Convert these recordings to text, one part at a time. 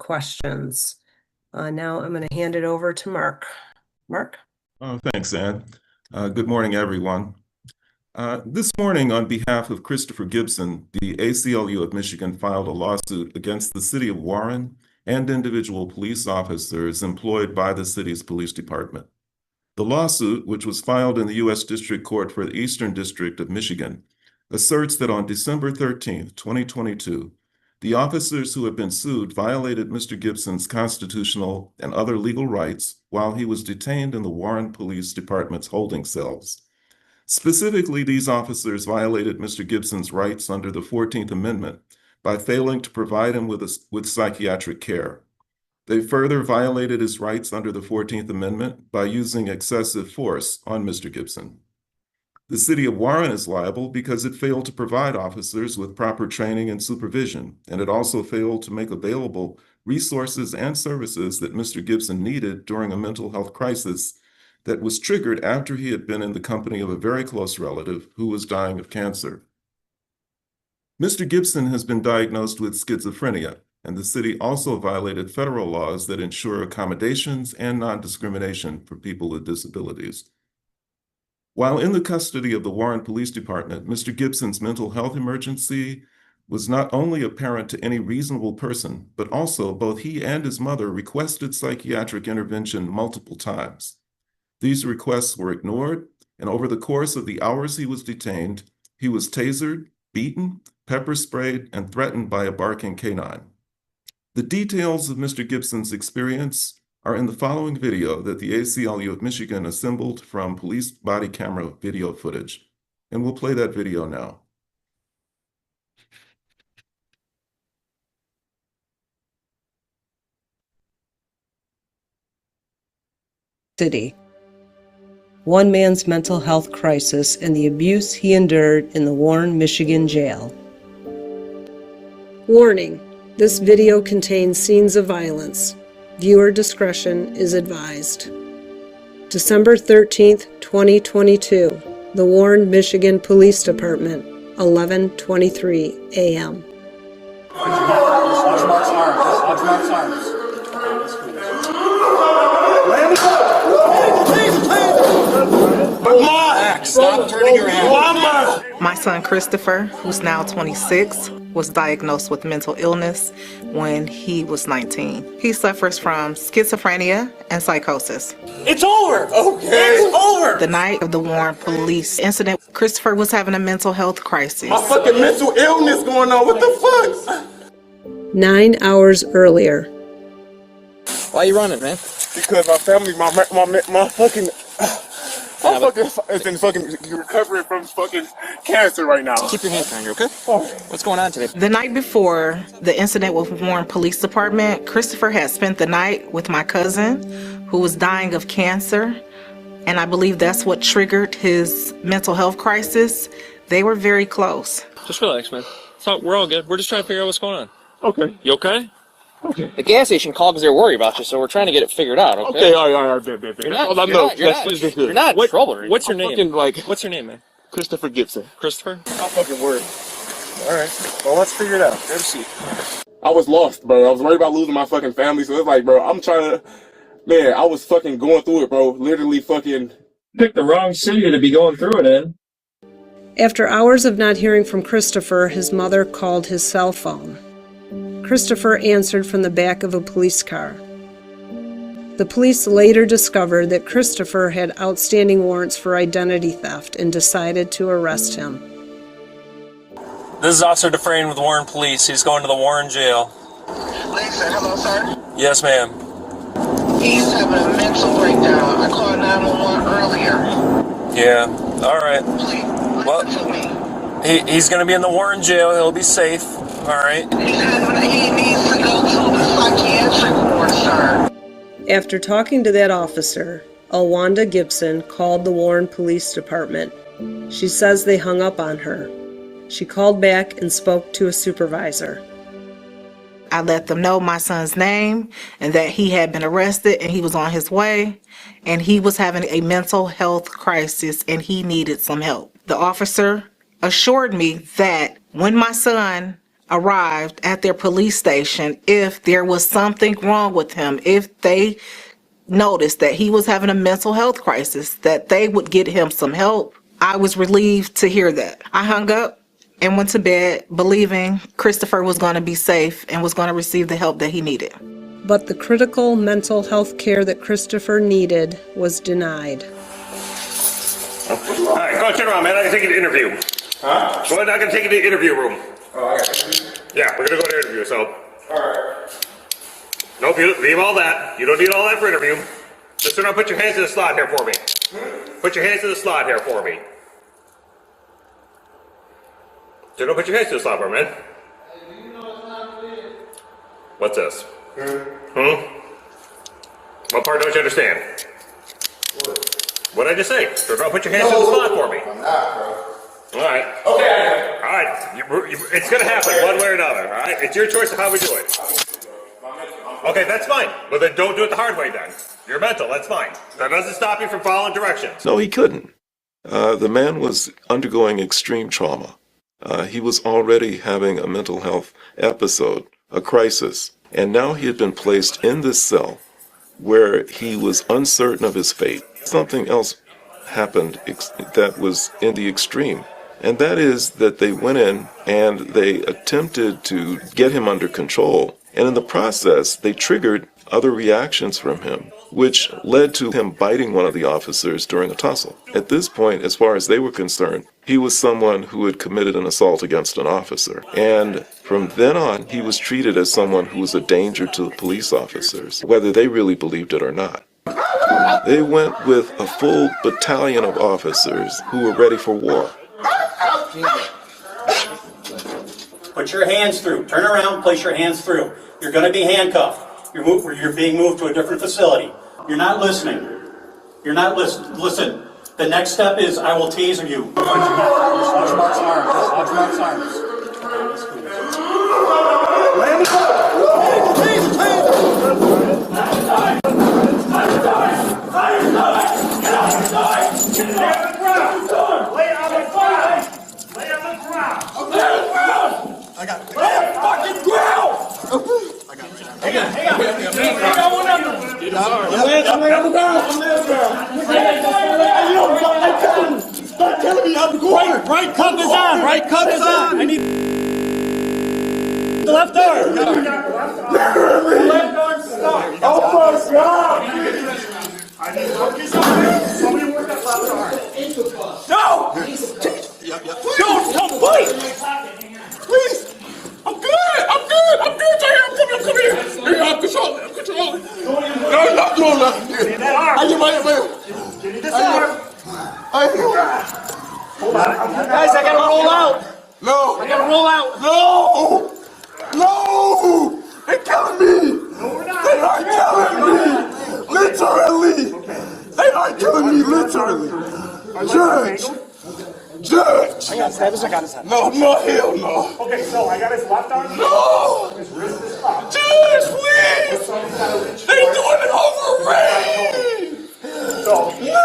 questions. Now I'm going to hand it over to Mark. Mark? Oh, thanks, Ann. Good morning, everyone. This morning, on behalf of Christopher Gibson, the ACLU of Michigan filed a lawsuit against the City of Warren and individual police officers employed by the city's police department. The lawsuit, which was filed in the U.S. District Court for the Eastern District of Michigan, asserts that on December 13, 2022, the officers who have been sued violated Mr. Gibson's constitutional and other legal rights while he was detained in the Warren Police Department's holding cells. Specifically, these officers violated Mr. Gibson's rights under the 14th Amendment by failing to provide him with psychiatric care. They further violated his rights under the 14th Amendment by using excessive force on Mr. Gibson. The City of Warren is liable because it failed to provide officers with proper training and supervision, and it also failed to make available resources and services that Mr. Gibson needed during a mental health crisis that was triggered after he had been in the company of a very close relative who was dying of cancer. Mr. Gibson has been diagnosed with schizophrenia, and the city also violated federal laws that ensure accommodations and non-discrimination for people with disabilities. While in the custody of the Warren Police Department, Mr. Gibson's mental health emergency was not only apparent to any reasonable person, but also both he and his mother requested psychiatric intervention multiple times. These requests were ignored, and over the course of the hours he was detained, he was tasered, beaten, pepper sprayed, and threatened by a barking canine. The details of Mr. Gibson's experience are in the following video that the ACLU of Michigan assembled from police body camera video footage. And we'll play that video now. City. One man's mental health crisis and the abuse he endured in the Warren, Michigan jail. Warning: this video contains scenes of violence. Viewer discretion is advised. December 13th, 2022, the Warren, Michigan Police Department, 11:23 a.m. Stop turning your hand. My son Christopher, who's now 26, was diagnosed with mental illness when he was 19. He suffers from schizophrenia and psychosis. It's over! Okay. It's over! The night of the Warren police incident, Christopher was having a mental health crisis. My fucking mental illness going on, what the fuck? 9 hours earlier. Why are you running, man? Because my family, my fucking... I'm fucking recovering from fucking cancer right now. Keep your hands down, you okay? What's going on today? The night before the incident with Warren Police Department, Christopher had spent the night with my cousin who was dying of cancer, and I believe that's what triggered his mental health crisis. They were very close. Just relax, man. We're all good. We're just trying to figure out what's going on. Okay. You okay? Okay. The gas station called because they're worried about you, so we're trying to get it figured out, okay? Okay, all right, You're not in trouble or anything. What's your name? Fucking, What's your name, man? Christopher Gibson. Christopher? I'm fucking worried. All right. Well, let's figure it out. Let's see. I was lost, bro. I was worried about losing my fucking family, so it's like, bro, I'm trying to... Man, I was fucking going through it, bro. Literally fucking... Picked the wrong city to be going through it in. After hours of not hearing from Christopher, his mother called his cell phone. Christopher answered from the back of a police car. The police later discovered that Christopher had outstanding warrants for identity theft and decided to arrest him. This is Officer Dufresne with Warren Police. He's going to the Warren jail. Lisa, hello, sir. Yes, ma'am. He's having a mental breakdown. I called 911 earlier. Yeah, all right. Please, Well, listen to me. he's going to be in the Warren jail. He'll be safe. All right. He needs to go to the psychiatric ward, sir. After talking to that officer, Alwanda Gibson called the Warren Police Department. She says they hung up on her. She called back and spoke to a supervisor. I let them know my son's name and that he had been arrested and he was on his way and he was having a mental health crisis and he needed some help. The officer assured me that when my son arrived at their police station if there was something wrong with him, if they noticed that he was having a mental health crisis, that they would get him some help. I was relieved to hear that. I hung up and went to bed believing Christopher was going to be safe and was going to receive the help that he needed. But the critical mental health care that Christopher needed was denied. All right, go ahead, turn around, man. I can take you to interview. Huh? Go ahead, I can take you to the interview room. Oh, yeah, we're gonna go to interview, so. All right. Nope, you leave all that. You don't need all that for interview. Just turn around, put your hands in the slot here for me. Put your hands in the slot here for me. Turn around, put your hands in the slot for me, man. What's this? What part don't you understand? What did I just say? Turn around, put your hands in the slot for me. I'm not, bro. All right. Okay. All right. It's going to happen one way or another. All right. It's your choice of how we do it. Okay, that's fine. Well, then don't do it the hard way then. You're mental. That's fine. That doesn't stop you from following directions. No, he couldn't. The man was undergoing extreme trauma. He was already having a mental health episode, a crisis, and now he had been placed in this cell where he was uncertain of his fate. Something else happened that was in the extreme, and that is that they went in and they attempted to get him under control, and in the process they triggered other reactions from him, which led to him biting one of the officers during a tussle. At this point, as far as they were concerned, he was someone who had committed an assault against an officer, and from then on he was treated as someone who was a danger to the police officers, whether they really believed it or not. They went with a full battalion of officers who were ready for war. Put your hands through. Turn around, place your hands through. You're going to be handcuffed. You're being moved to a different facility. You're not listening. You're not listening. Listen, the next step is I will taser you. Watch Mark's arms. Watch Mark's arms. I got it. Lay on fucking ground! Hang on. Lay on the ground. Stop telling me I'm going. Right cuff is on. Right cuff is on. I need the left arm. Literally. Left arm stuck. Oh my God. I need somebody work that left arm. No! Don't come, please! Please! I'm good! I'm coming here! Hey, I'm controlling! No! I get my Give me this arm! Guys, I gotta roll out! No! I gotta roll out! No! They're killing me! No, we're not! They are killing me! Literally! They are killing me, literally! Judge! I got his head. No, hell no. Okay, so I got his left arm. No! His wrist is up. Judge, please! They're doing it over me! So, no!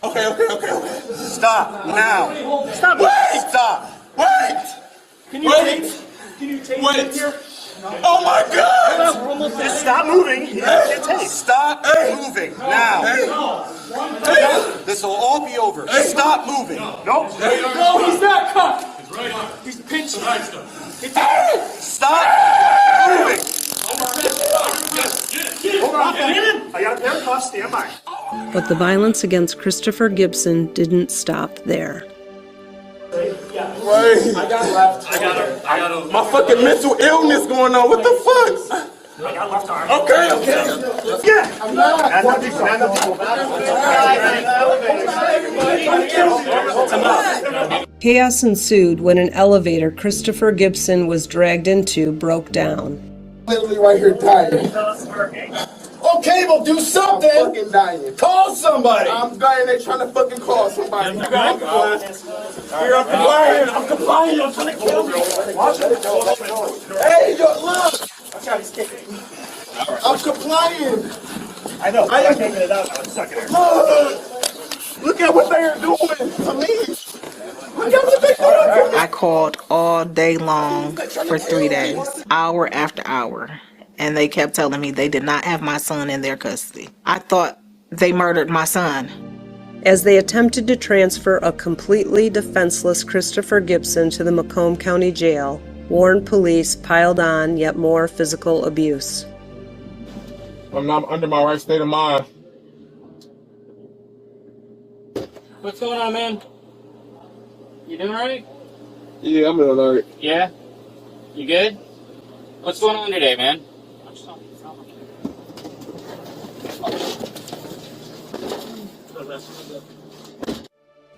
Okay. Stop now. Stop. Wait! Stop. Wait! Can you take it here? Oh my God! Just stop moving. Stop moving now. This will all be over. Stop moving. No, he's not cut. His right arm. He's pinching. Stop moving. I got their cuffs. Stand by. But the violence against Christopher Gibson didn't stop there. Wait. I got him. My fucking mental illness going on. What the fuck? I got left arm. Okay. Yeah. I'm not. Chaos ensued when an elevator Christopher Gibson was dragged into broke down. Literally right here dying. Okay, well do something. I'm fucking dying. Call somebody. I'm dying. They're trying to fucking call somebody. I'm compliant. I'm trying to kill you. Hey, yo, look. I'm compliant. I know. I'm taking it out. I'm stuck in there. Look at what they are doing to me. I called all day long for 3 days, hour after hour, and they kept telling me they did not have my son in their custody. I thought they murdered my son. As they attempted to transfer a completely defenseless Christopher Gibson to the Macomb County Jail, Warren police piled on yet more physical abuse. I'm not under my right state of mind. What's going on, man? You doing alright? Yeah, I'm doing alright. Yeah? You good? What's going on today, man?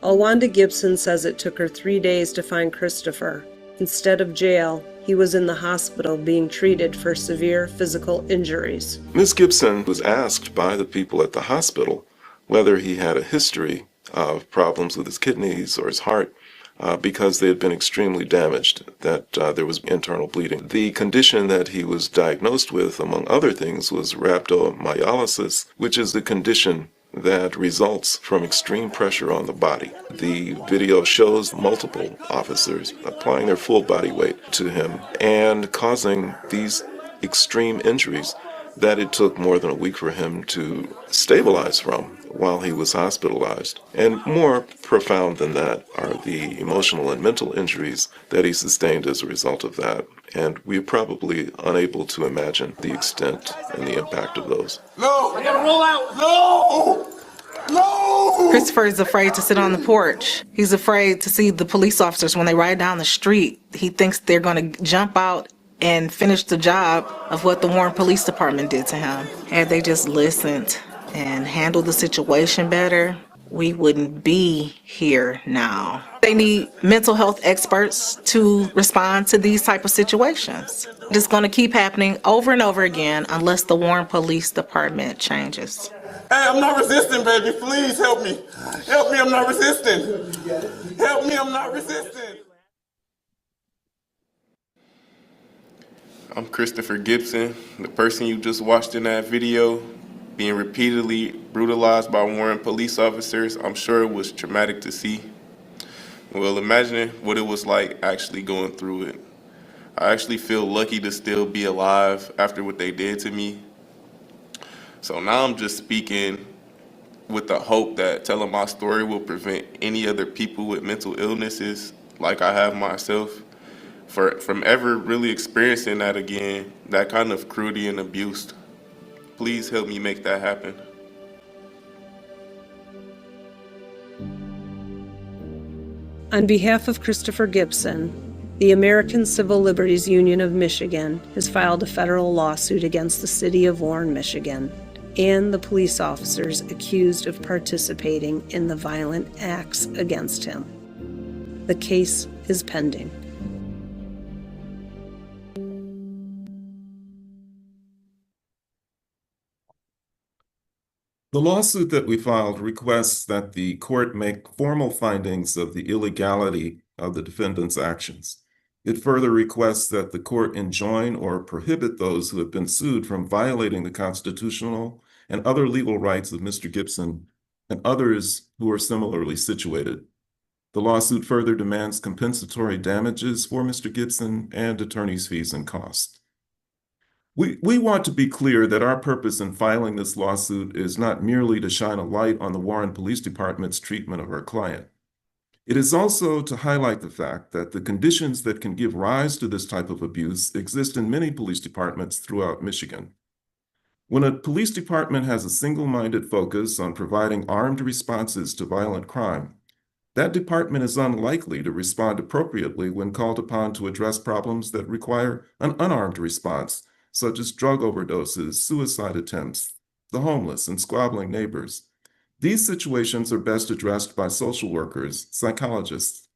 Alwanda Gibson says it took her 3 days to find Christopher. Instead of jail, he was in the hospital being treated for severe physical injuries. Ms. Gibson was asked by the people at the hospital whether he had a history of problems with his kidneys or his heart because they had been extremely damaged, that there was internal bleeding. The condition that he was diagnosed with, among other things, was rhabdomyolysis, which is the condition that results from extreme pressure on the body. The video shows multiple officers applying their full body weight to him and causing these extreme injuries that it took more than a week for him to stabilize from while he was hospitalized. And more profound than that are the emotional and mental injuries that he sustained as a result of that. And we're probably unable to imagine the extent and the impact of those. No! I gotta roll out! No! No! Christopher is afraid to sit on the porch. He's afraid to see the police officers when they ride down the street. He thinks they're going to jump out and finish the job of what the Warren Police Department did to him. Had they just listened and handled the situation better, we wouldn't be here now. They need mental health experts to respond to these type of situations. It's going to keep happening over and over again unless the Warren Police Department changes. Hey, I'm not resisting, baby. Please help me. Help me, I'm not resisting. Help me, I'm not resisting. I'm Christopher Gibson, the person you just watched in that video, being repeatedly brutalized by Warren police officers. I'm sure it was traumatic to see. Well, imagine what it was like actually going through it. I actually feel lucky to still be alive after what they did to me. So now I'm just speaking with the hope that telling my story will prevent any other people with mental illnesses like I have myself from ever really experiencing that again, that kind of cruelty and abuse. Please help me make that happen. On behalf of Christopher Gibson, the American Civil Liberties Union of Michigan has filed a federal lawsuit against the city of Warren, Michigan, and the police officers accused of participating in the violent acts against him. The case is pending. The lawsuit that we filed requests that the court make formal findings of the illegality of the defendant's actions. It further requests that the court enjoin or prohibit those who have been sued from violating the constitutional and other legal rights of Mr. Gibson and others who are similarly situated. The lawsuit further demands compensatory damages for Mr. Gibson and attorney's fees and costs. We want to be clear that our purpose in filing this lawsuit is not merely to shine a light on the Warren Police Department's treatment of our client. It is also to highlight the fact that the conditions that can give rise to this type of abuse exist in many police departments throughout Michigan. When a police department has a single-minded focus on providing armed responses to violent crime, that department is unlikely to respond appropriately when called upon to address problems that require an unarmed response, such as drug overdoses, suicide attempts, the homeless, and squabbling neighbors. These situations are best addressed by social workers, psychologists.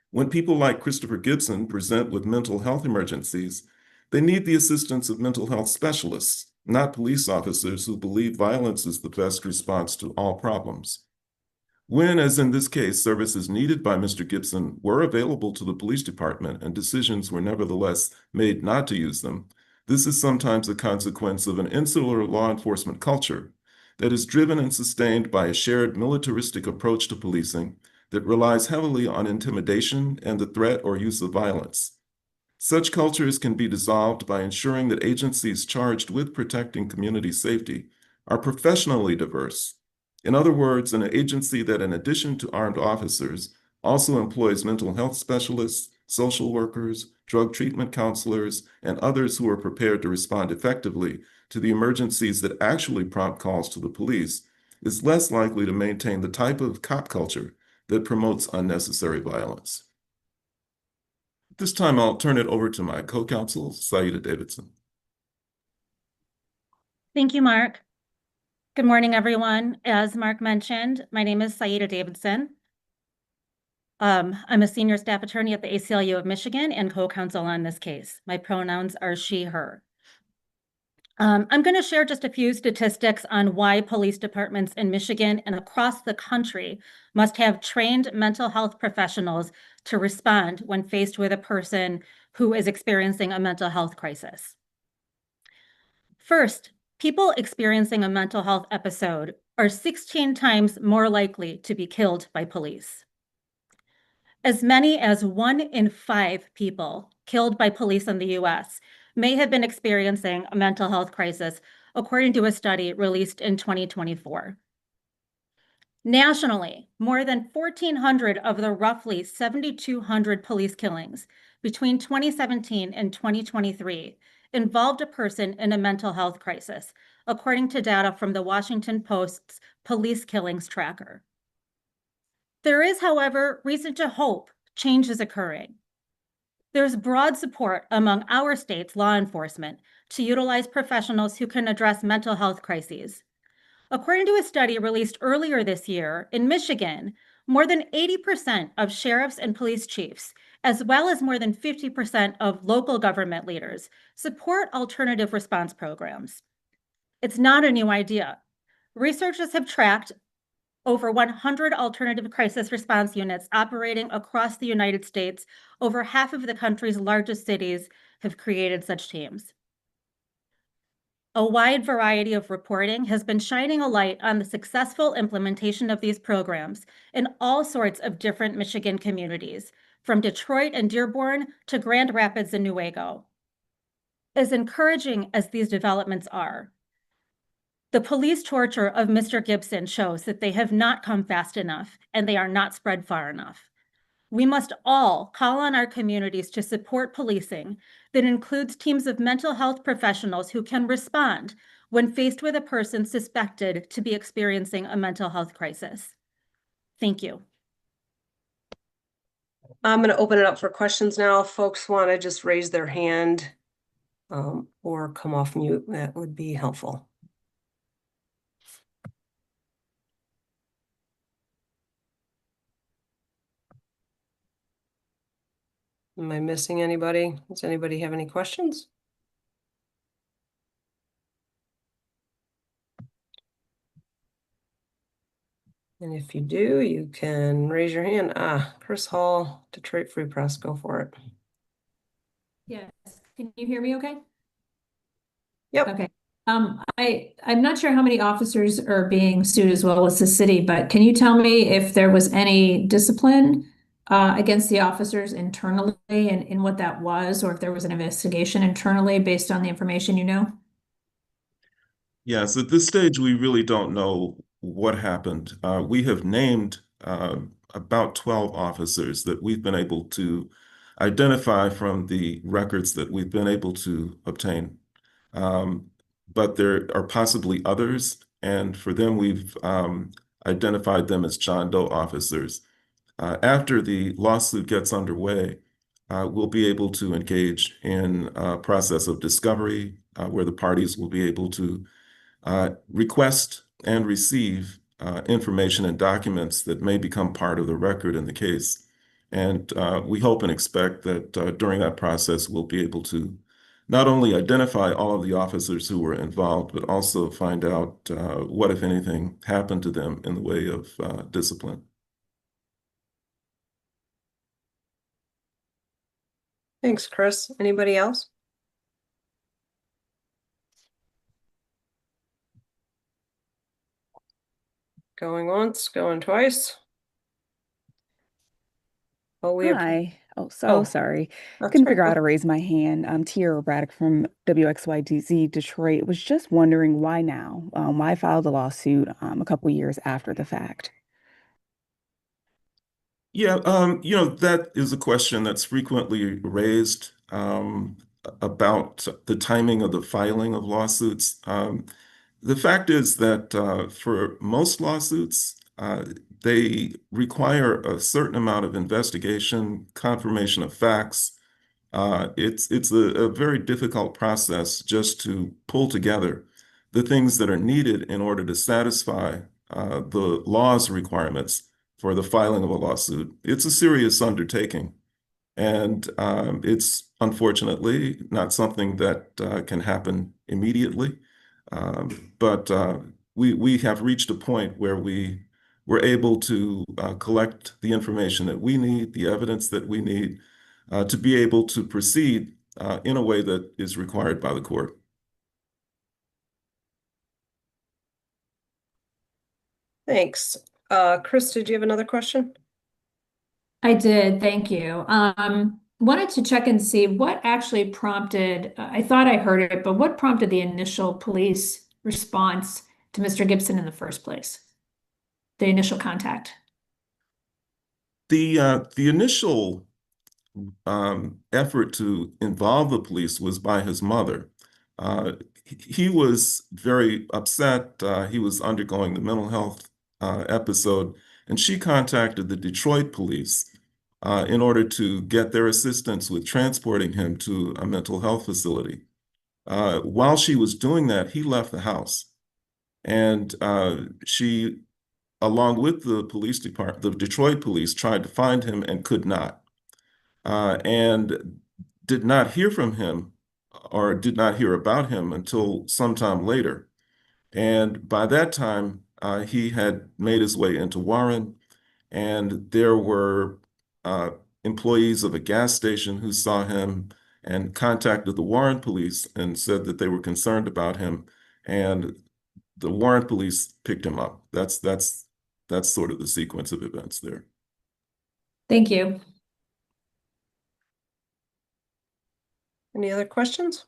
When people like Christopher Gibson present with mental health emergencies, they need the assistance of mental health specialists, not police officers who believe violence is the best response to all problems. When, as in this case, services needed by Mr. Gibson were available to the police department and decisions were nevertheless made not to use them, this is sometimes a consequence of an insular law enforcement culture that is driven and sustained by a shared militaristic approach to policing that relies heavily on intimidation and the threat or use of violence. Such cultures can be dissolved by ensuring that agencies charged with protecting community safety are professionally diverse. In other words, an agency that, in addition to armed officers, also employs mental health specialists, social workers, drug treatment counselors, and others who are prepared to respond effectively to the emergencies that actually prompt calls to the police, is less likely to maintain the type of cop culture that promotes unnecessary violence. At this time, I'll turn it over to my co-counsel, Saida Davidson. Thank you, Mark. Good morning, everyone. As Mark mentioned, my name is Saida Davidson. I'm a senior staff attorney at the ACLU of Michigan and co-counsel on this case. My pronouns are she, her. I'm going to share just a few statistics on why police departments in Michigan and across the country must have trained mental health professionals to respond when faced with a person who is experiencing a mental health crisis. First, people experiencing a mental health episode are 16 times more likely to be killed by police. As many as 1 in 5 people killed by police in the US may have been experiencing a mental health crisis, according to a study released in 2024. Nationally, more than 1,400 of the roughly 7,200 police killings between 2017 and 2023 involved a person in a mental health crisis, according to data from the Washington Post's Police Killings Tracker. There is, however, reason to hope change is occurring. There's broad support among our state's law enforcement to utilize professionals who can address mental health crises. According to a study released earlier this year, in Michigan, more than 80% of sheriffs and police chiefs, as well as more than 50% of local government leaders, support alternative response programs. It's not a new idea. Researchers have tracked over 100 alternative crisis response units operating across the United States. Over half of the country's largest cities have created such teams. A wide variety of reporting has been shining a light on the successful implementation of these programs in all sorts of different Michigan communities, from Detroit and Dearborn to Grand Rapids and Newaygo. As encouraging as these developments are, the police torture of Mr. Gibson shows that they have not come fast enough and they are not spread far enough. We must all call on our communities to support policing that includes teams of mental health professionals who can respond when faced with a person suspected to be experiencing a mental health crisis. Thank you. I'm going to open it up for questions now. If folks want to just raise their hand or come off mute, that would be helpful. Am I missing anybody? Does anybody have any questions? And if you do, you can raise your hand. Chris Hall, Detroit Free Press, go for it. Yes, can you hear me okay? Yep. Okay. I'm not sure how many officers are being sued as well as the city, but can you tell me if there was any discipline against the officers internally and what that was, or if there was an investigation internally based on the information you know? Yes, at this stage, we really don't know what happened. We have named about 12 officers that we've been able to identify from the records that we've been able to obtain. But there are possibly others, and for them, we've identified them as John Doe officers. After the lawsuit gets underway, we'll be able to engage in a process of discovery where the parties will be able to request and receive information and documents that may become part of the record in the case. And we hope and expect that during that process, we'll be able to not only identify all of the officers who were involved, but also find out what, if anything, happened to them in the way of discipline. Thanks, Chris. Anybody else? Going once, going twice. Oh, Hi. Oh, so sorry. Couldn't figure out how to raise my hand. I'm Tiara Braddock from WXYZ Detroit. Was just wondering why now? Why file the lawsuit a couple years after the fact? Yeah, that is a question that's frequently raised about the timing of the filing of lawsuits. The fact is that for most lawsuits, they require a certain amount of investigation, confirmation of facts. It's a very difficult process just to pull together the things that are needed in order to satisfy the law's requirements for the filing of a lawsuit. It's a serious undertaking, and it's unfortunately not something that can happen immediately. But we have reached a point where we're able to collect the information that we need, the evidence that we need, to be able to proceed in a way that is required by the court. Thanks. Chris, did you have another question? I did, thank you. Wanted to check and see what actually prompted, I thought I heard it, but what prompted the initial police response to Mr. Gibson in the first place? The initial contact. The initial effort to involve the police was by his mother. He was very upset. He was undergoing the mental health episode, and she contacted the Detroit police in order to get their assistance with transporting him to a mental health facility. While she was doing that, he left the house, and she, along with the police department, the Detroit police, tried to find him and could not, and did not hear from him or did not hear about him until sometime later. And by that time, he had made his way into Warren, and there were employees of a gas station who saw him and contacted the Warren police and said that they were concerned about him, and the Warren police picked him up. That's sort of the sequence of events there. Thank you. Any other questions?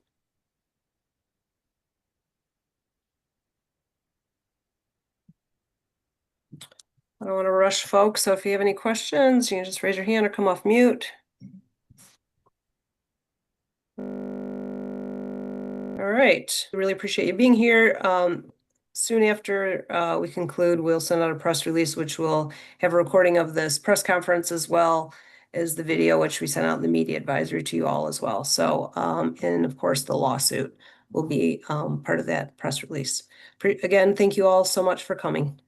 I don't want to rush folks, so if you have any questions, you can just raise your hand or come off mute. All right, really appreciate you being here. Soon after we conclude, we'll send out a press release, which will have a recording of this press conference as well as the video, which we sent out in the media advisory to you all as well. So, and of course, the lawsuit will be part of that press release. Again, thank you all so much for coming.